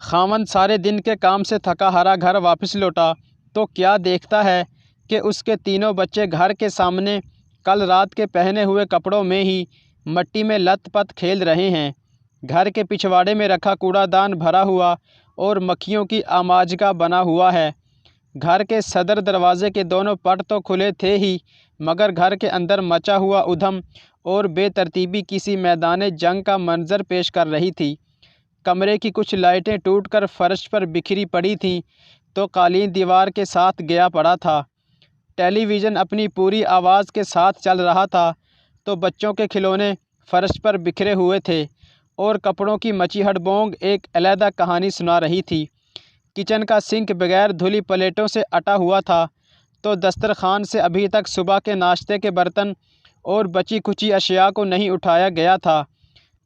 خاوند سارے دن کے کام سے تھکا ہارا گھر واپس لوٹا تو کیا دیکھتا ہے کہ اس کے تینوں بچے گھر کے سامنے کل رات کے پہنے ہوئے کپڑوں میں ہی مٹی میں لت پت کھیل رہے ہیں۔ گھر کے پچھواڑے میں رکھا کوڑا دان بھرا ہوا اور مکھیوں کی آماجگاہ بنا ہوا ہے۔ گھر کے صدر دروازے کے دونوں پٹ تو کھلے تھے ہی، مگر گھر کے اندر مچا ہوا ادھم اور بے ترتیبی کسی میدان جنگ کا منظر پیش کر رہی تھی۔ کمرے کی کچھ لائٹیں ٹوٹ کر فرش پر بکھری پڑی تھیں تو قالین دیوار کے ساتھ گیا پڑا تھا۔ ٹیلی ویژن اپنی پوری آواز کے ساتھ چل رہا تھا تو بچوں کے کھلونے فرش پر بکھرے ہوئے تھے اور کپڑوں کی مچی ہڑبونگ ایک علیحدہ کہانی سنا رہی تھی۔ کچن کا سنک بغیر دھلی پلیٹوں سے اٹا ہوا تھا تو دسترخوان سے ابھی تک صبح کے ناشتے کے برتن اور بچی کچی اشیاء کو نہیں اٹھایا گیا تھا۔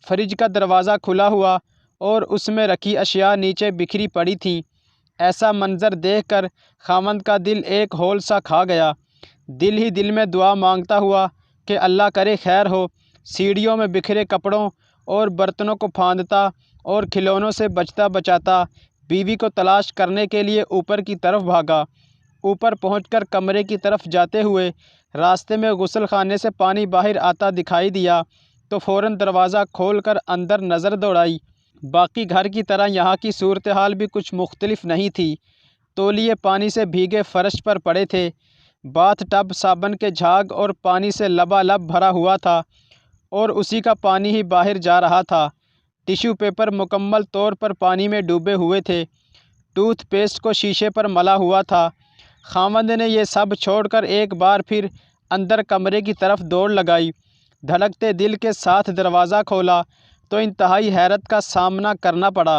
فریج کا دروازہ کھلا ہوا اور اس میں رکھی اشیاء نیچے بکھری پڑی تھیں۔ ایسا منظر دیکھ کر خاوند کا دل ایک ہول سا کھا گیا۔ دل ہی دل میں دعا مانگتا ہوا کہ اللہ کرے خیر ہو، سیڑھیوں میں بکھرے کپڑوں اور برتنوں کو پھاندتا اور کھلونوں سے بچتا بچاتا بیوی کو تلاش کرنے کے لیے اوپر کی طرف بھاگا۔ اوپر پہنچ کر کمرے کی طرف جاتے ہوئے راستے میں غسل خانے سے پانی باہر آتا دکھائی دیا تو فوراً دروازہ کھول کر اندر نظر دوڑائی۔ باقی گھر کی طرح یہاں کی صورتحال بھی کچھ مختلف نہیں تھی۔ تولیے پانی سے بھیگے فرش پر پڑے تھے، باتھ ٹب صابن کے جھاگ اور پانی سے لبالب بھرا ہوا تھا اور اسی کا پانی ہی باہر جا رہا تھا۔ ٹیشو پیپر مکمل طور پر پانی میں ڈوبے ہوئے تھے، ٹوتھ پیسٹ کو شیشے پر ملا ہوا تھا۔ خاوند نے یہ سب چھوڑ کر ایک بار پھر اندر کمرے کی طرف دوڑ لگائی۔ دھڑکتے دل کے ساتھ دروازہ کھولا تو انتہائی حیرت کا سامنا کرنا پڑا۔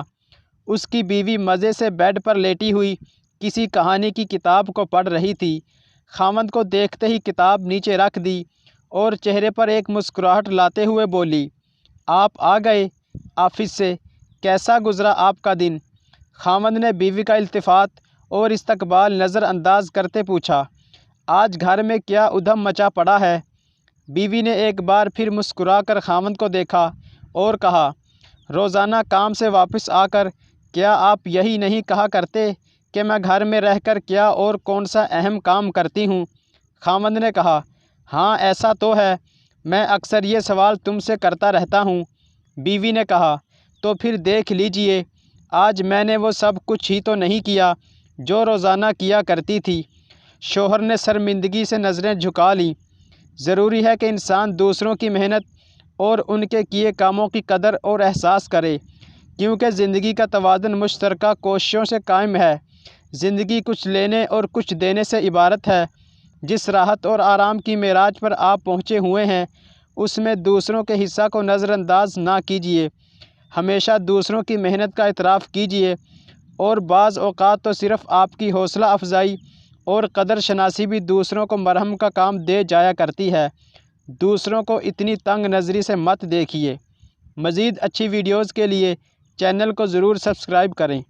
اس کی بیوی مزے سے بیڈ پر لیٹی ہوئی کسی کہانی کی کتاب کو پڑھ رہی تھی۔ خاوند کو دیکھتے ہی کتاب نیچے رکھ دی اور چہرے پر ایک مسکراہٹ لاتے ہوئے بولی، آپ آ گئے آفس سے، کیسا گزرا آپ کا دن؟ خاوند نے بیوی کا التفات اور استقبال نظر انداز کرتے پوچھا، آج گھر میں کیا ادھم مچا پڑا ہے؟ بیوی نے ایک بار پھر مسکرا کر خاوند کو دیکھا اور کہا، روزانہ کام سے واپس آ کر کیا آپ یہی نہیں کہا کرتے کہ میں گھر میں رہ کر کیا اور کون سا اہم کام کرتی ہوں؟ خاوند نے کہا، ہاں ایسا تو ہے، میں اکثر یہ سوال تم سے کرتا رہتا ہوں۔ بیوی نے کہا، تو پھر دیکھ لیجئے، آج میں نے وہ سب کچھ ہی تو نہیں کیا جو روزانہ کیا کرتی تھی۔ شوہر نے شرمندگی سے نظریں جھکا لیں۔ ضروری ہے کہ انسان دوسروں کی محنت اور ان کے کیے کاموں کی قدر اور احساس کرے، کیونکہ زندگی کا توازن مشترکہ کوششوں سے قائم ہے۔ زندگی کچھ لینے اور کچھ دینے سے عبارت ہے۔ جس راحت اور آرام کی معراج پر آپ پہنچے ہوئے ہیں، اس میں دوسروں کے حصہ کو نظر انداز نہ کیجیے۔ ہمیشہ دوسروں کی محنت کا اعتراف کیجیے، اور بعض اوقات تو صرف آپ کی حوصلہ افزائی اور قدر شناسی بھی دوسروں کو مرہم کا کام دے جایا کرتی ہے۔ دوسروں کو اتنی تنگ نظری سے مت دیکھیے۔ مزید اچھی ویڈیوز کے لیے چینل کو ضرور سبسکرائب کریں۔